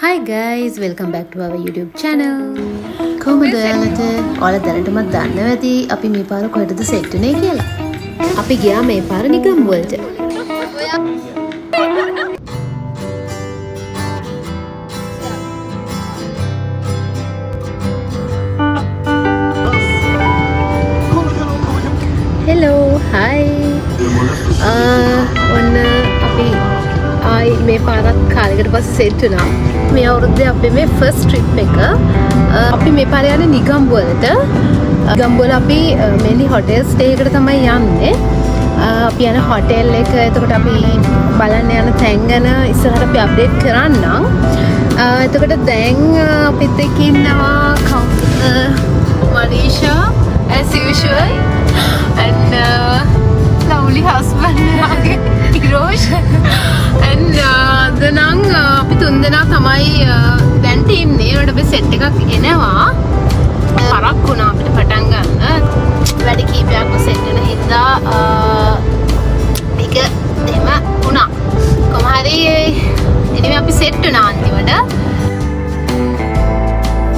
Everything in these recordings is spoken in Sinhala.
Hi guys, welcome back to our YouTube channel. කොහොමද ඔයාලට? ඔයාලා දැනටමත් දන්නව ඇති අපි මේ පාර කොහෙටද සෙට් උනේ කියලා. අපි ගියා මේ පාර නිගම් වලට. Hello, hi. ඔන්න අපි මේ පාරක් කාලයකට පස්සේ සෙට් වුණා. මේ අවුරුද්දේ අපේ මේ ෆස්ට් ට්‍රිප් එක. අපි මේ පාරේ යන්නේ නිගම්බු වලට. නිගම්බු වල අපි මෙලි හොටෙල් ස්ටේ එකට තමයි යන්නේ. අපි යන හොටෙල් එක එතකොට අපි බලන්න යන තැන් ගැන ඉස්සරහට අපි අප්ඩේට් කරන්නම්. එතකොට දැන් අපිත් එක්ක ඉන්නවා Manisha as usual and lovely husband Hirosh and දැන් අපි තුන්දෙනා තමයි දැන් ටීම් නේ. ඒකට අපි සෙට් එකක් එනවා. පරක් වුණා අපිට පටන් ගන්න. වැඩි කීපයක්ම සෙට් වෙන හින්දා ඒක දෙම වුණා. කොහොම හරි ඉතින් අපි සෙට් වුණා අන්තිමට.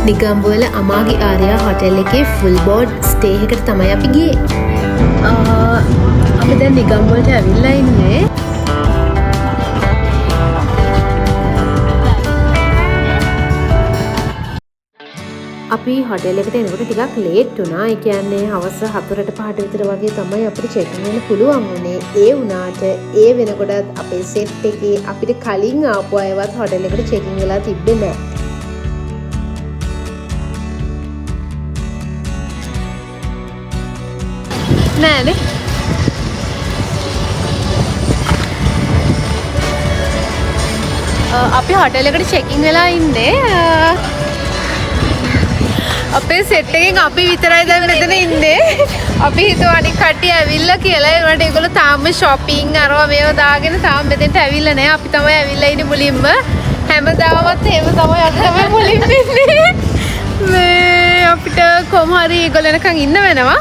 නිගම්බුවල අමාගි ආර්යා හොටෙල් එකේ ෆුල් බෝඩ් ස්ටේ එකකට තමයි අපි ගියේ. අපි දැන් නිගම්බුවලට ඇවිල්ලා ඉන්නේ. අපි හොටෙල් එකට එනකොට ටිකක් ලේට් වුණා. ඒ කියන්නේ හවස 4ට 5ට විතර වගේ තමයි අපිට චෙක් ඉන් වෙන්න පුළුවන් වුණේ. ඒ වුණාට ඒ වෙනකොටත් අපේ සෙට් එකේ අපිට කලින් ආපු අයවත් හොටෙල් එකට චෙක් ඉන් වෙලා තිබ්බේ නැහැ. නෑනේ. අපි හොටෙල් එකට චෙක් ඉන් වෙලා ඉන්නේ. අපේ සෙට් එකෙන් අපි විතරයි දැන් මෙතන ඉන්නේ. අපි හිතුවා අනිත් කට්ටිය ඇවිල්ලා කියලා. ඒ වුණාට ඒගොල්ලෝ තාම shopping අරවා මේවා දාගෙන තාම මෙතෙන්ට ඇවිල්ලා නැහැ. අපි තමයි ඇවිල්ලා ඉන්නේ මුලින්ම. හැමදාමත් එහෙම තමයි අද තමයි මුලින්ම ඉන්නේ. මේ අපිට කොහොම හරි ඒගොල්ලෝ එනකන් ඉන්න වෙනවා.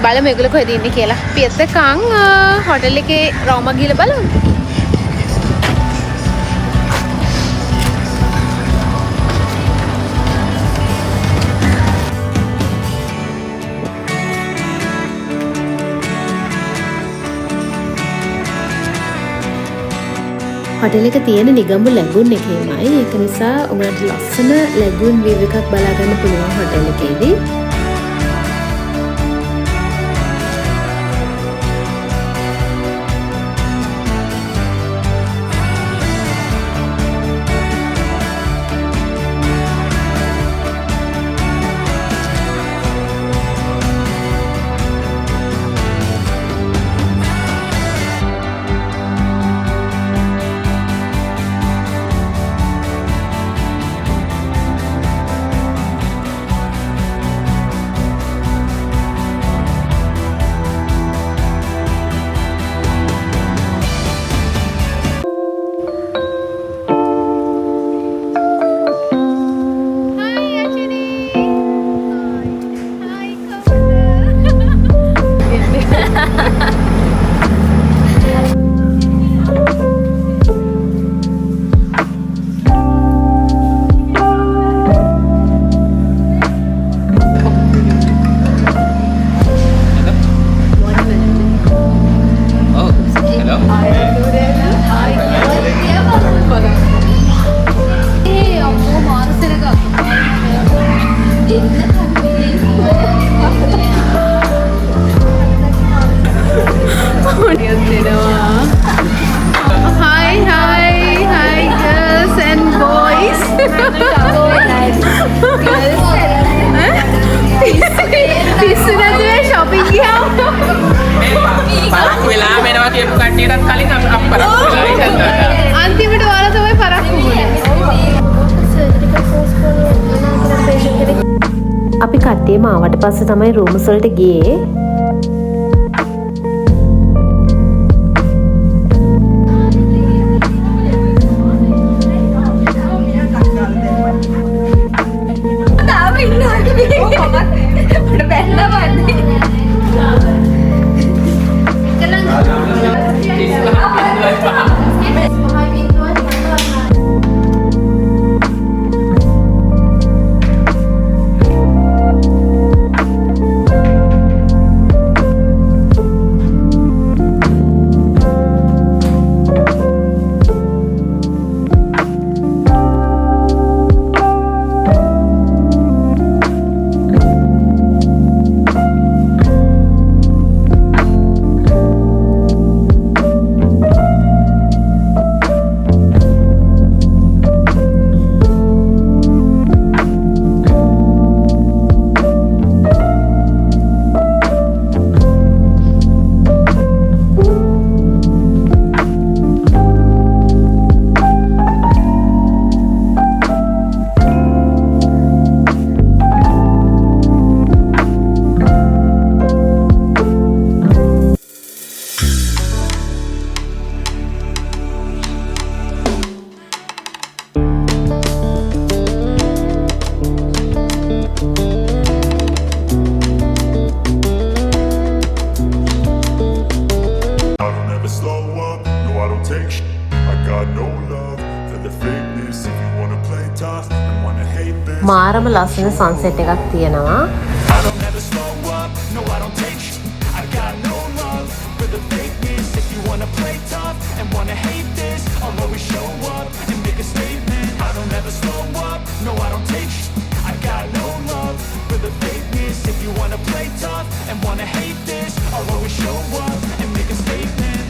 බලමු ඒගොල්ලෝ කොහෙද ඉන්නේ කියලා. අපි එතකන් හොටෙල් එකේ රවුම ගිහලා බලමු. හොටෙල් එක තියෙන නිගම්බු ලැගුන් එකේමයි. ඒක නිසා උඹට ලස්සන ලැගුන් වීව් එකක් බලා ගන්න පුළුවන් හොටෙල් එකේදී. අන්තිමට ඔයාලා තමයි පරක්කු වුණේ. අපි කට්ටියම ආවට පස්සේ තමයි රූම්ස් වලට ගියේ. මාරම ලස්සන සන්සෙට් එකක් තියෙනවා.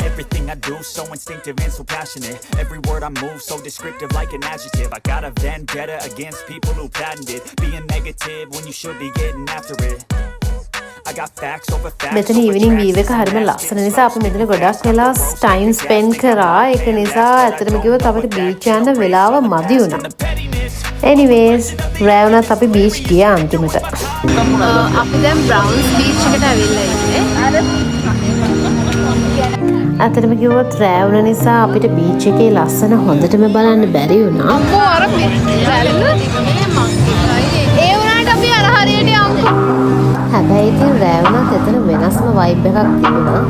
Everything I do so instinctive and so passionate. Every word I move so descriptive like an adjective. I got a vendetta against people who patented being negative when you should be getting after it. I got facts over facts. මෙතන ඉවිනිං වීව් එක හරිම ලස්සන නිසා අපි මෙතන ගොඩක් වෙලා ටයිම් ස්පෙන්ඩ් කරා. ඒක නිසා ඇත්තටම කිව්වොත් අපිට බීච් යන්න වෙලාව මදි වුණා. Anyways, රෑ වුණත් අපි බීච් ගියා අන්තිමට. අපි දැන් බ්‍රවුන්ස් බීච් එකට ඇවිල්ලා ඉන්නේ. ඇත්තටම කිව්වොත් රෑ වුණ නිසා අපිට බීච් එකේ ලස්සන හොඳටම බලන්න බැරි වුණා. අම්මෝ අර රැල්ල ඒ වුණාට අපි අර හරියට යමු. හැබැයි ඉතින් රෑ වුණත් එතන වෙනස්ම වයිබ් එකක් තිබුණා.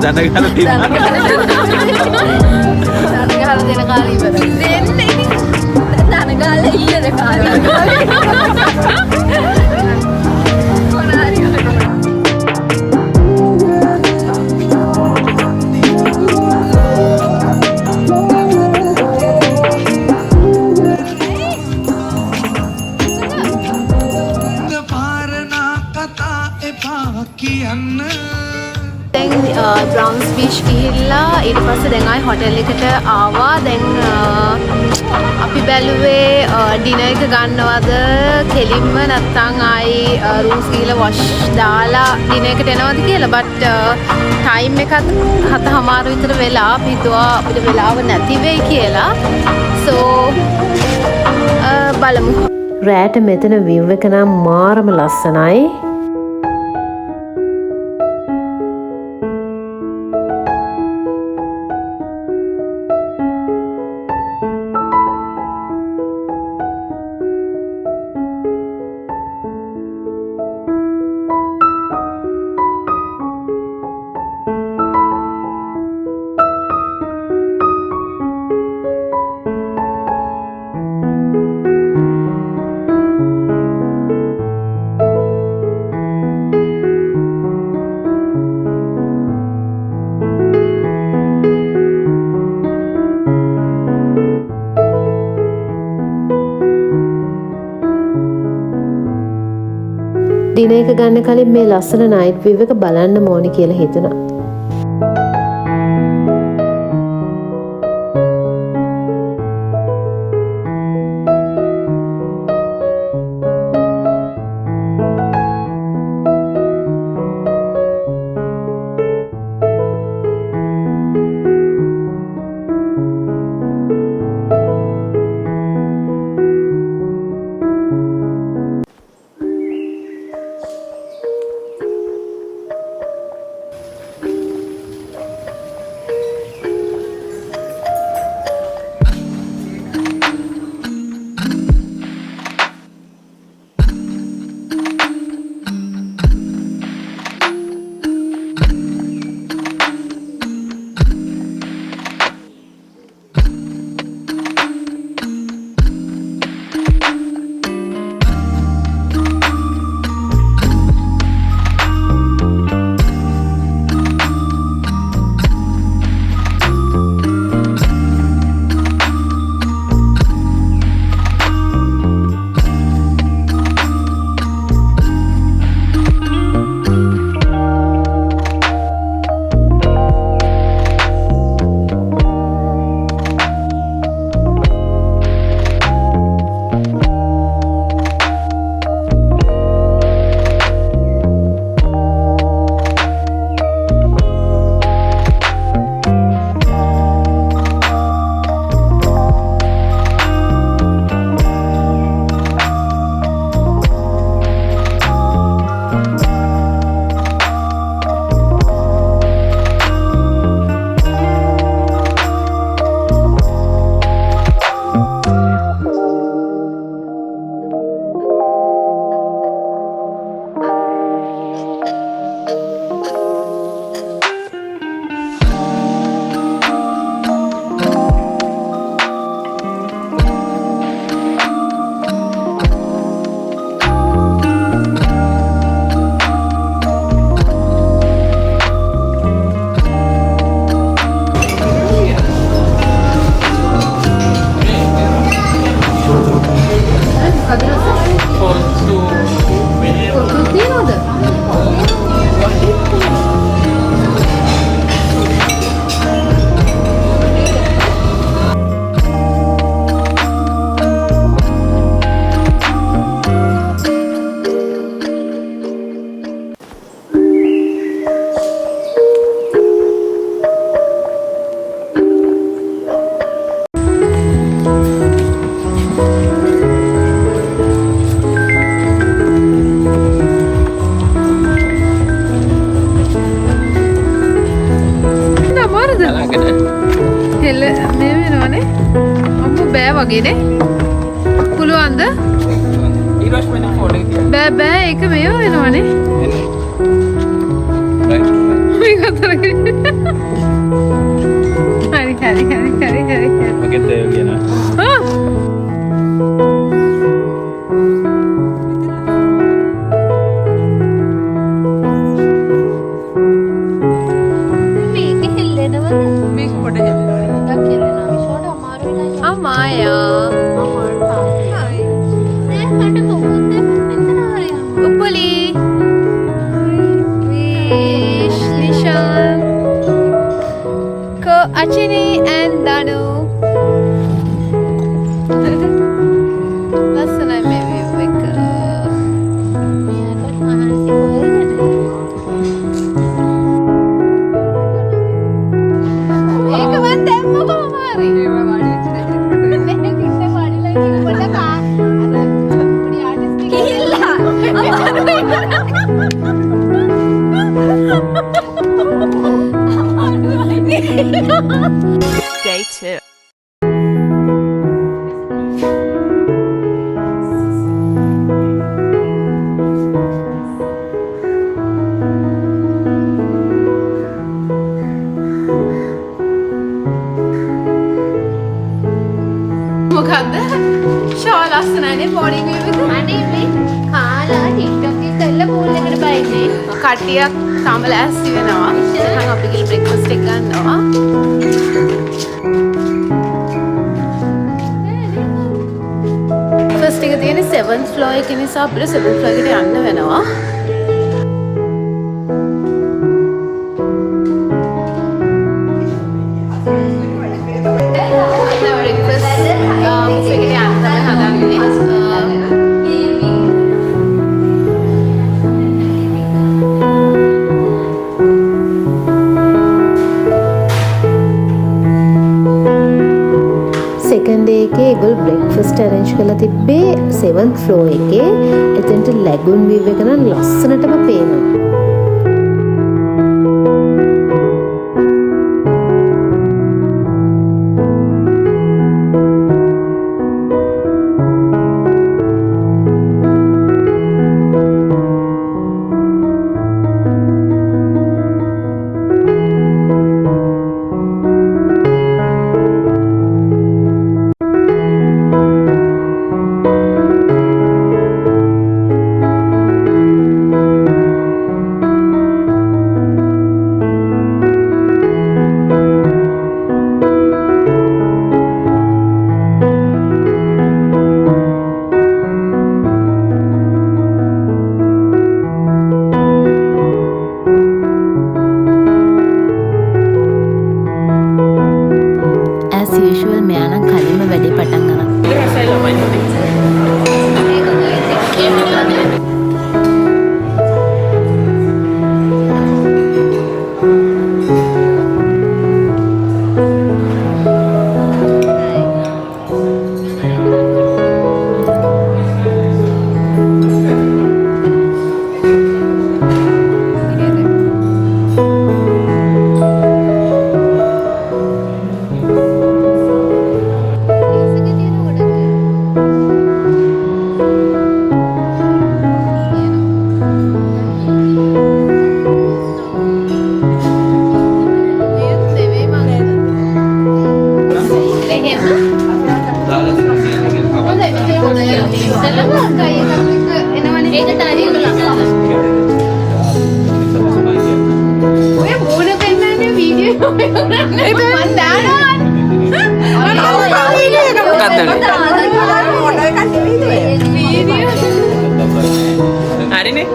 දන ගහලා තියෙනවා. දන ගහලා දෙන කාලේ ඉවර. දෙන්න ඉතින් දන ගහලා ඊයේ කාලේ. බ්‍රවුන්ස් බීච් ගිහිල්ලා ඊට පස්සේ දැන් ආයි හොටෙල් එකට ආවා. දැන් අපි බැලුවේ ඩිනර් එක ගන්නවද කෙලින්ම නැත්නම් ආයි රූම්ස් ගිහිල්ලා වොෂ් දාලා ඩිනර් එකට එනවද කියලා. බට් ටයිම් එකත් 7:00 විතර වෙලා අපි හිතුවා අපිට වෙලාව නැති වෙයි කියලා. සෝ බලමු. රෑට මෙතන view එක නම් මාරම ලස්සනයි. ඩිනර් එක ගන්න කලින් මේ ලස්සන නයිට් විව් එක බලන්න ඕනි කියලා හිතුණා. වගේනේ. පුළුවන්ද? ඊළඟ වෙන ෆෝටෝ එක තියන්න. බෑ ඒක මේව වෙනවනේ. මේක අතරේ. හරි. ඔකෙත් ඒ කියනවා. ආ මේක පොඩ හෙල්ලනවා. Amaya. Upali. Vish, Nishan. Ko Achini and Danu. Lasanai maybe like ඒක මන් දැම්මම මාරි. Day 2. මොකද්ද? ෂෝ ලස්සනනේ බෝඩි වීව් එක. අනේ මේ කාලා TikTok එක කළා පූල් එකට බයින්නේ. කට්ටියක් තාම ලෑස්ති වෙනවා. එහෙනම් අපි ගිහින් බ්‍රෙක්ෆාස්ට් එක ගන්නවා. ෆස්ට් එක තියෙන්නේ 7th floor එකේ නිසා අපිට 7th floor එකට යන්න වෙනවා. සෙකන්ඩ් ඩේ එකේ ඒගොල්ලෝ බ්‍රෙක්ෆාස්ට් අරේන්ජ් කරලා තිබ්බේ 7th ෆ්ලෝර් එකේ. එතනට ලැගුන් වීව් එක නම් ලස්සනටම පේනවා. හරිනේ.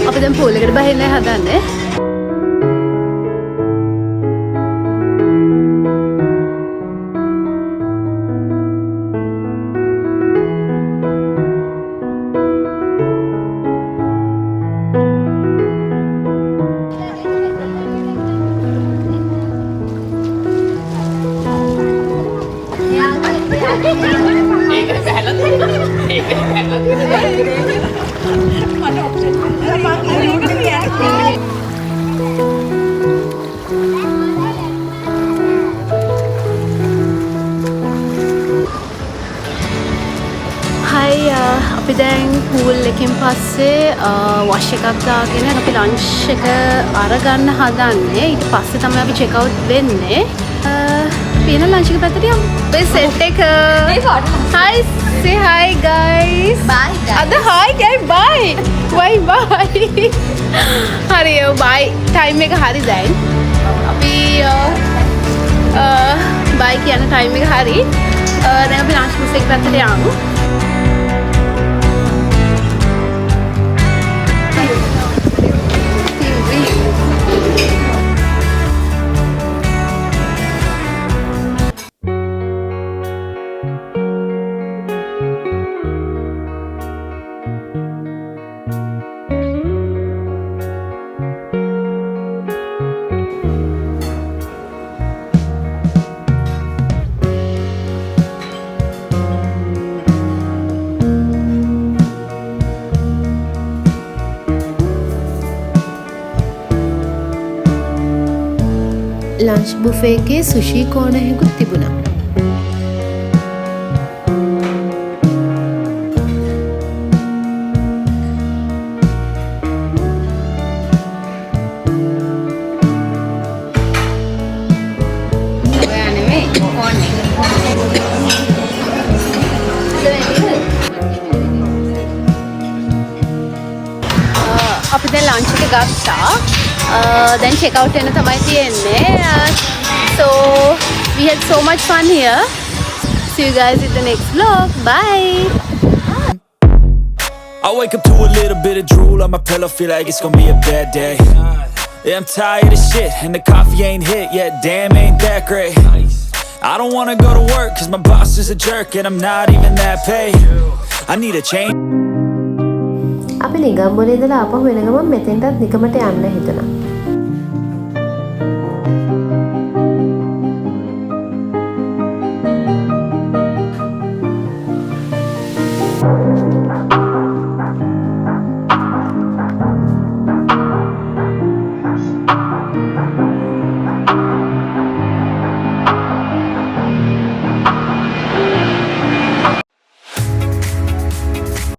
අපි දැන් පූල් එකට බහින්නයි හදන්නේ. හයි අපි දැන් පූල් එකකින් පස්සේ වොෂ් එකක් දාගෙන අපි ලන්ච් එක අරගන්න හදන්නේ. ඊට පස්සේ තමයි අපි චෙක් අවුට් වෙන්නේ. පින ලන්ච් එක පැත්තට යමු. ඔය සෙට් එක. Hi, say hi guys. Bye guys. අද hi guys bye. Bye bye. හරි bye. ටයිම් එක හරි දැන්. අපි bye කියන ටයිම් එක හරි. දැන් අපි ලන්ච් බොක්ස් එක පැත්තට යමු. ලන්ච් බුෆේ එකේ සුෂි කෝණයකුත් තිබුණා. අපි දැන් ලන්ච් එක ගත්තා. දැන් check out වෙන තමයි තියෙන්නේ. So we had so much fun here. See you guys in the next vlog. Bye. I wake up to a little bit of drool on my pillow, feel like it's gonna be a bad day. Yeah, I'm tired of shit, and the coffee ain't hit yet, damn ain't that great. I don't wanna go to work, cause my boss is a jerk, and I'm not even that paid. I need a change. අපි නිගම්බොලේ ඉඳලා ආපහු වෙන ගමන් මෙතෙන්ටත් නිකමට යන්න හිතුණා.